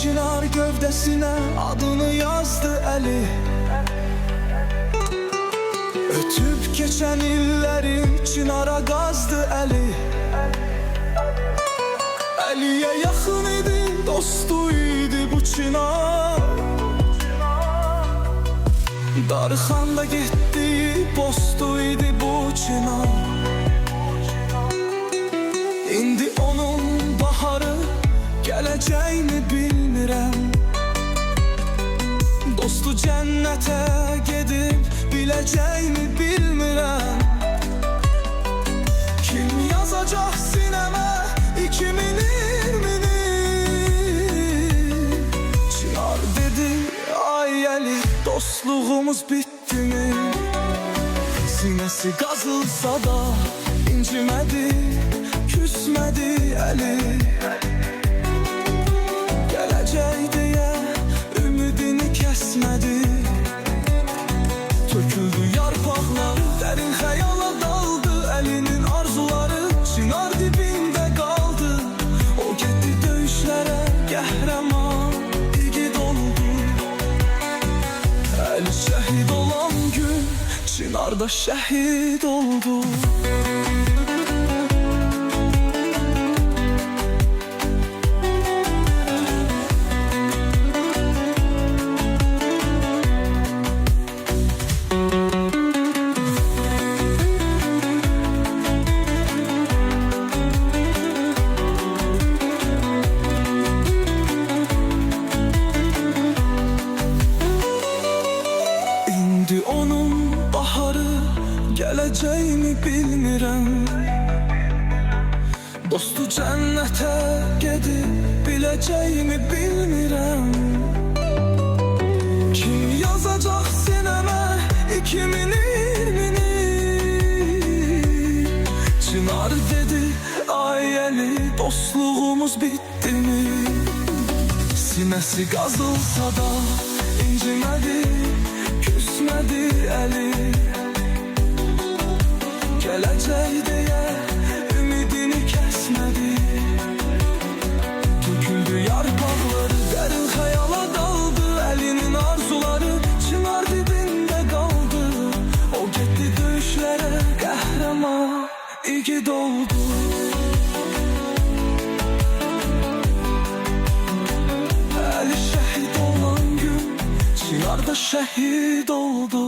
çınar gövdesine adını yazdı eli. Ötüp geçen illeri çınara gazdı eli. Eliye yakın idi, dostuydu bu çınar. Darıxanda getdiyi postuydu bu çınar. İndi onun baharı gələcəyini bilmirəm. Dostu cənnətə gedib biləcəyini bilmirəm. Kim yazacaq sinəmə 2020'ni? Çınar dedi ay Əli, dostluğumuz bitti mi? Sinəsi qazılsa da incimədi, küsmədi Əli. Gələcək deyə ümidini kəsmədi. Töküldü yarpaqlar, dərin xəyala daldı. Əlinin arzuları çınar dibində qaldı. O getdi döyüşlərə, qəhrəman igid oldu. Əli şəhid olan gün Çınarda şəhid oldu. İndi onun baharı gələcəyini bilmirəm. Dostu cənnətə gedib biləcəyini bilmirəm. Kim yazacaq sinəmə 2020'ni? Çınar dedi ay Əli, dostluğumuz bitti mi? Sinəsi qazılsa da incimədi, küsmədi Əli. Gələcək deyə ümidini kəsmədi. Töküldü yarpaqları, dərin xəyala daldı. Əlinin arzuları çınar dibində qaldı. O getdi döyüşlərə, qəhrəman igid oldu. Əli şəhid olan gün Çınarda şəhid oldu.